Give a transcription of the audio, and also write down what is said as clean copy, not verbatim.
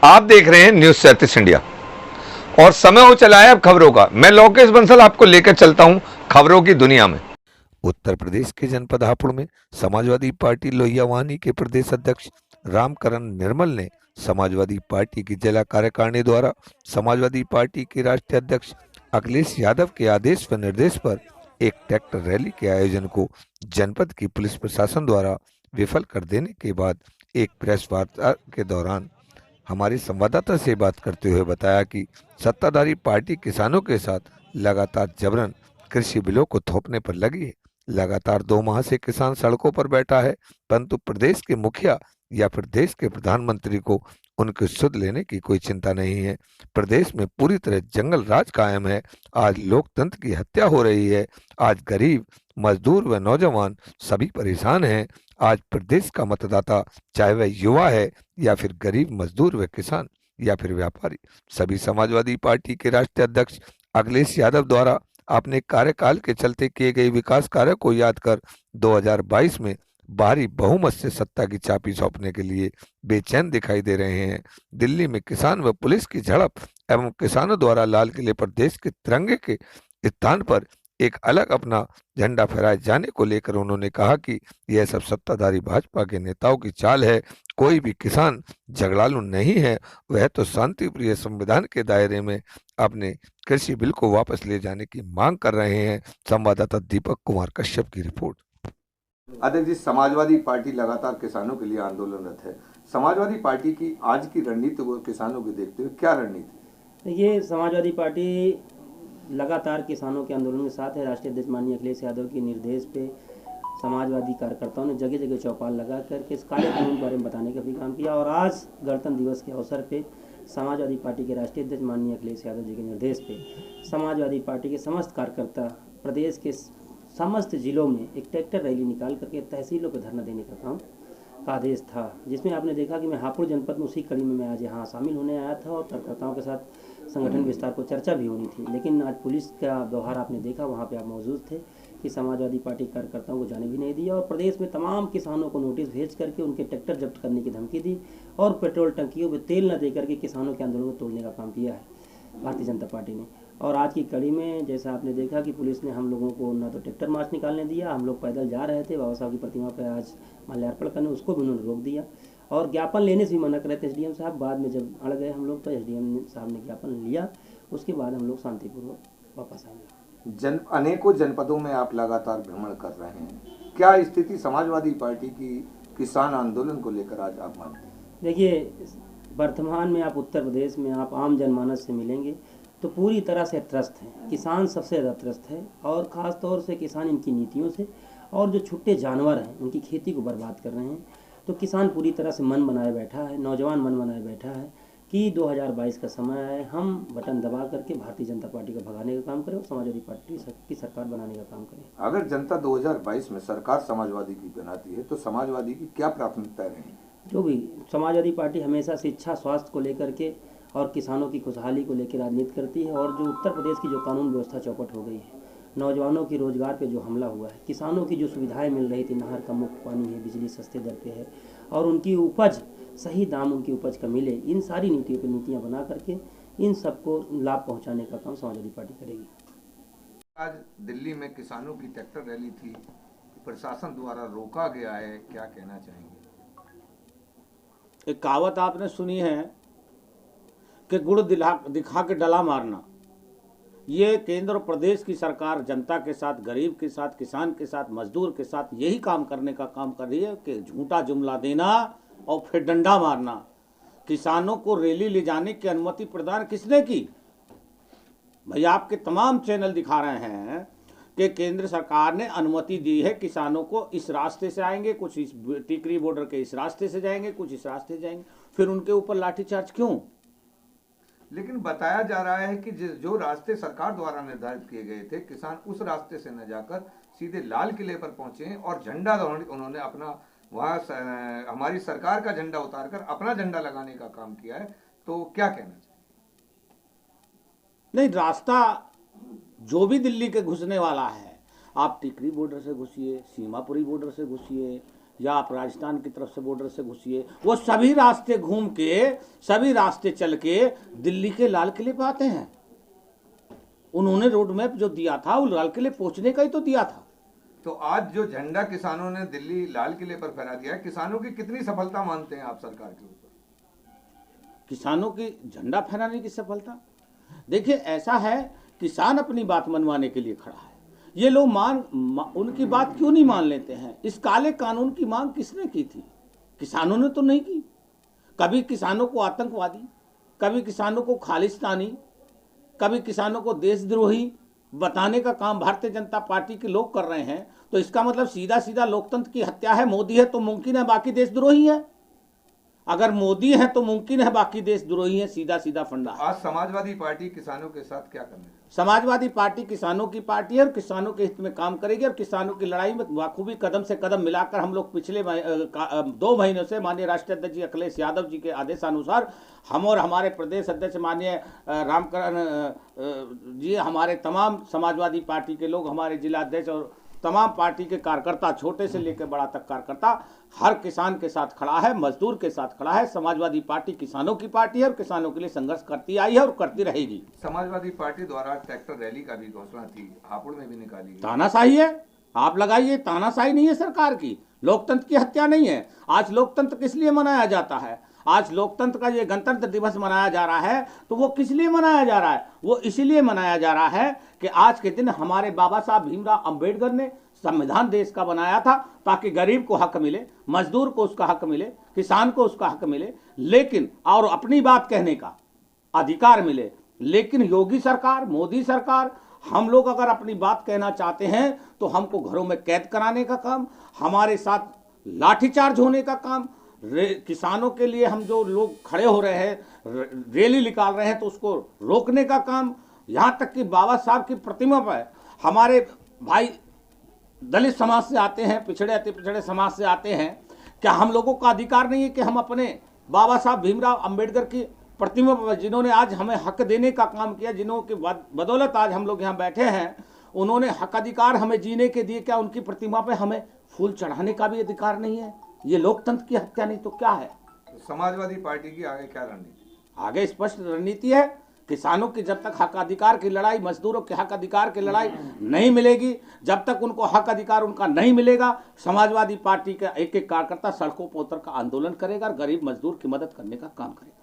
आप देख रहे हैं न्यूज 37 इंडिया और समय हो चला है अब खबरों का। मैं लोकेश बंसल आपको लेकर चलता हूं खबरों की दुनिया में। उत्तर प्रदेश के जनपद हापुड़ में समाजवादी पार्टी लोहियावानी के प्रदेश अध्यक्ष रामकरण निर्मल ने समाजवादी पार्टी की जिला कार्यकारिणी द्वारा समाजवादी पार्टी के राष्ट्रीय अध्यक्ष अखिलेश यादव के आदेश व निर्देश पर एक ट्रैक्टर रैली के आयोजन को जनपद की पुलिस प्रशासन द्वारा विफल कर देने के बाद एक प्रेस वार्ता के दौरान हमारे संवाददाता से बात करते हुए बताया कि सत्ताधारी पार्टी किसानों के साथ लगातार जबरन कृषि बिलों को थोपने पर लगी है। लगातार 2 माह से किसान सड़कों पर बैठा है, परंतु प्रदेश के मुखिया या फिर देश के प्रधानमंत्री को उनकी सुध लेने की कोई चिंता नहीं है। प्रदेश में पूरी तरह जंगल राज कायम है। आज लोकतंत्र की हत्या हो रही है। आज गरीब, मजदूर व नौजवान सभी परेशान हैं। आज प्रदेश का मतदाता, चाहे वह युवा है या फिर गरीब मजदूर व किसान या फिर व्यापारी, सभी समाजवादी पार्टी के राष्ट्रीय अध्यक्ष अखिलेश यादव द्वारा अपने कार्यकाल के चलते किए गए विकास कार्य को याद कर 2022 में भारी बहुमत से सत्ता की चाबी सौंपने के लिए बेचैन दिखाई दे रहे हैं। दिल्ली में किसान व पुलिस की झड़प एवं किसानों द्वारा लाल किले पर देश के तिरंगे के स्थान पर एक अलग अपना झंडा फहराए जाने को लेकर उन्होंने कहा कि यह सब सत्ताधारी भाजपा के नेताओं की चाल है। कोई भी किसान झगड़ालू नहीं है, वह तो शांति प्रिय संविधान के दायरे में अपने कृषि बिल को वापस ले जाने की मांग कर रहे हैं। संवाददाता दीपक कुमार कश्यप की रिपोर्ट। अध्यक्ष जी, समाजवादी पार्टी लगातार किसानों के लिए आंदोलनरत है। समाजवादी पार्टी की आज की रणनीति को किसानों को देखते हुए क्या रणनीति? ये समाजवादी पार्टी लगातार किसानों के आंदोलन के साथ है। राष्ट्रीय अध्यक्ष माननीय अखिलेश यादव के निर्देश पे समाजवादी कार्यकर्ताओं ने जगह जगह चौपाल लगा करके इस कार्यक्रम के बारे में बताने का भी काम किया। और आज गणतंत्र दिवस के अवसर पे समाजवादी पार्टी के राष्ट्रीय अध्यक्ष माननीय अखिलेश यादव जी के निर्देश पे समाजवादी पार्टी के समस्त कार्यकर्ता प्रदेश के समस्त जिलों में एक ट्रैक्टर रैली निकाल करके तहसीलों पर धरना देने का काम का आदेश था, जिसमें आपने देखा कि मैं हापुड़ जनपद में उसी कड़ी में मैं आज यहाँ शामिल होने आया था और कार्यकर्ताओं के साथ संगठन विस्तार को चर्चा भी होनी थी। लेकिन आज पुलिस का व्यवहार आपने देखा, वहाँ पे आप मौजूद थे कि समाजवादी पार्टी कार्यकर्ताओं को जाने भी नहीं दिया और प्रदेश में तमाम किसानों को नोटिस भेज करके उनके ट्रैक्टर जब्त करने की धमकी दी और पेट्रोल टंकियों में तेल न दे करके किसानों के आंदोलन को तोड़ने का काम किया है भारतीय जनता पार्टी ने। और आज की कड़ी में जैसा आपने देखा कि पुलिस ने हम लोगों को ना तो ट्रैक्टर मार्च निकालने दिया, हम लोग पैदल जा रहे थे बाबा साहब की प्रतिमा पर आज माल्यार्पण करने, उसको भी उन्होंने रोक दिया और ज्ञापन लेने से भी मना कर रहे थे एसडीएम साहब। बाद में जब अड़ गए हम लोग तो एसडीएम साहब ने ज्ञापन लिया, उसके बाद हम लोग शांतिपूर्वक वापस आए। अनेकों जनपदों में आप लगातार भ्रमण कर रहे हैं, क्या स्थिति समाजवादी पार्टी की किसान आंदोलन को लेकर आज आप मानते हैं? देखिए, वर्तमान में आप उत्तर प्रदेश में आप आम जनमानस से मिलेंगे तो पूरी तरह से त्रस्त हैं। किसान सबसे ज़्यादा त्रस्त है और ख़ास तौर से किसान इनकी नीतियों से और जो छुट्टे जानवर हैं उनकी खेती को बर्बाद कर रहे हैं। तो किसान पूरी तरह से मन बनाए बैठा है, नौजवान मन बनाए बैठा है कि 2022 का समय है, हम बटन दबा करके भारतीय जनता पार्टी को भगाने का काम करें और समाजवादी पार्टी की सरकार बनाने का काम करें। अगर जनता 2022 में सरकार समाजवादी की बनाती है तो समाजवादी की क्या प्राथमिकताएं रहेंगी? जो भी समाजवादी पार्टी हमेशा शिक्षा, स्वास्थ्य को लेकर के और किसानों की खुशहाली को लेकर राजनीति करती है। और जो उत्तर प्रदेश की जो कानून व्यवस्था चौपट हो गई है, नौजवानों की रोजगार पे जो हमला हुआ है, किसानों की जो सुविधाएं मिल रही थी, नहर का मुफ्त पानी है, बिजली सस्ते दर पे है और उनकी उपज सही दाम उनकी उपज का मिले, इन सारी नीतियों पर नीतियाँ बना करके इन सबको लाभ पहुँचाने का काम समाजवादी पार्टी करेगी। आज दिल्ली में किसानों की ट्रैक्टर रैली थी, प्रशासन द्वारा रोका गया है, क्या कहना चाहेंगे? एक कहावत आपने सुनी है कि गुड़ दिखा के डला मारना। ये केंद्र और प्रदेश की सरकार जनता के साथ, गरीब के साथ, किसान के साथ, मजदूर के साथ यही काम करने का काम कर रही है कि झूठा जुमला देना और फिर डंडा मारना। किसानों को रैली ले जाने की अनुमति प्रदान किसने की? भाई, आपके तमाम चैनल दिखा रहे हैं कि केंद्र सरकार ने अनुमति दी है, किसानों को इस रास्ते से आएंगे, कुछ इस टिकरी बॉर्डर के इस रास्ते से जाएंगे, कुछ इस रास्ते से जाएंगे, फिर उनके ऊपर लाठीचार्ज क्यों? लेकिन बताया जा रहा है कि जो रास्ते सरकार द्वारा निर्धारित किए गए थे, किसान उस रास्ते से न जाकर सीधे लाल किले पर पहुंचे और झंडा उन्होंने अपना वहां हमारी सरकार का झंडा उतारकर अपना झंडा लगाने का काम किया है। तो क्या कहना चाहिए? नहीं, रास्ता जो भी दिल्ली के घुसने वाला है, आप टिकरी बॉर्डर से घुसिए, सीमापुरी बॉर्डर से घुसिए या आप राजस्थान की तरफ से बॉर्डर से घुसिए, वो सभी रास्ते घूम के, सभी रास्ते चल के दिल्ली के लाल किले पे आते हैं। उन्होंने रोड मैप जो दिया था वो लाल किले पहुंचने का ही तो दिया था। तो आज जो झंडा किसानों ने दिल्ली लाल किले पर फहरा दिया है, किसानों की कितनी सफलता मानते हैं आप सरकार के ऊपर? किसानों की झंडा फहराने की सफलता, देखिए ऐसा है, किसान अपनी बात मनवाने के लिए खड़ा है। ये लोग उनकी बात क्यों नहीं मान लेते हैं? इस काले कानून की मांग किसने की थी? किसानों ने तो नहीं की। कभी किसानों को आतंकवादी, कभी किसानों को खालिस्तानी, कभी किसानों को देशद्रोही बताने का काम भारतीय जनता पार्टी के लोग कर रहे हैं। तो इसका मतलब सीधा सीधा लोकतंत्र की हत्या है। मोदी है तो मुमकिन है बाकी देशद्रोही है, अगर मोदी है तो मुमकिन है बाकी देशद्रोही है, सीधा सीधा फंडा। आज समाजवादी पार्टी किसानों के साथ क्या करने? समाजवादी पार्टी किसानों की पार्टी है और किसानों के हित में काम करेगी और किसानों की लड़ाई में बाखूबी कदम से कदम मिलाकर हम लोग पिछले 2 महीनों से माननीय राष्ट्रीय अध्यक्ष जी अखिलेश यादव जी के आदेशानुसार हम और हमारे प्रदेश अध्यक्ष माननीय रामकरण जी, हमारे तमाम समाजवादी पार्टी के लोग, हमारे जिला अध्यक्ष और तमाम पार्टी के कार्यकर्ता, छोटे से लेकर बड़ा तक कार्यकर्ता, हर किसान के साथ खड़ा है, मजदूर के साथ खड़ा है। समाजवादी पार्टी किसानों की पार्टी है और किसानों के लिए संघर्ष करती आई है और करती रहेगी। समाजवादी पार्टी द्वारा ट्रैक्टर रैली का भी घोषणा थी, हापुड़ में भी निकाली। तानाशाही है, आप लगाइए, तानाशाही नहीं है सरकार की, लोकतंत्र की हत्या नहीं है। आज लोकतंत्र किस लिए मनाया जाता है? आज लोकतंत्र का ये गणतंत्र दिवस मनाया जा रहा है तो वो किस लिए मनाया जा रहा है? वो इसलिए मनाया जा रहा है कि आज के दिन हमारे बाबा साहब भीमराव अंबेडकर ने संविधान देश का बनाया था ताकि गरीब को हक मिले, मजदूर को उसका हक मिले, किसान को उसका हक मिले, लेकिन और अपनी बात कहने का अधिकार मिले। लेकिन योगी सरकार, मोदी सरकार, हम लोग अगर अपनी बात कहना चाहते हैं तो हमको घरों में कैद कराने का काम, हमारे साथ लाठीचार्ज होने का काम, किसानों के लिए हम जो लोग खड़े हो रहे हैं, रैली निकाल रहे हैं तो उसको रोकने का काम, यहाँ तक कि बाबा साहब की प्रतिमा पर हमारे भाई दलित समाज से आते हैं, पिछड़े अति पिछड़े समाज से आते हैं, क्या हम लोगों का अधिकार नहीं है कि हम अपने बाबा साहब भीमराव अंबेडकर की प्रतिमा पर, जिन्होंने आज हमें हक देने का काम किया, जिन्हों की बदौलत आज हम लोग यहाँ बैठे हैं, उन्होंने हक अधिकार हमें जीने के दिए, क्या उनकी प्रतिमा पे हमें फूल चढ़ाने का भी अधिकार नहीं है? ये लोकतंत्र की हत्या नहीं तो क्या है? समाजवादी पार्टी की आगे क्या रणनीति? आगे स्पष्ट रणनीति है, किसानों की जब तक हक अधिकार की लड़ाई, मजदूरों के हक अधिकार की लड़ाई नहीं मिलेगी, जब तक उनको हक अधिकार उनका नहीं मिलेगा, समाजवादी पार्टी का एक एक कार्यकर्ता सड़कों पर उतर कर आंदोलन करेगा और गरीब मजदूर की मदद करने का काम करेगा।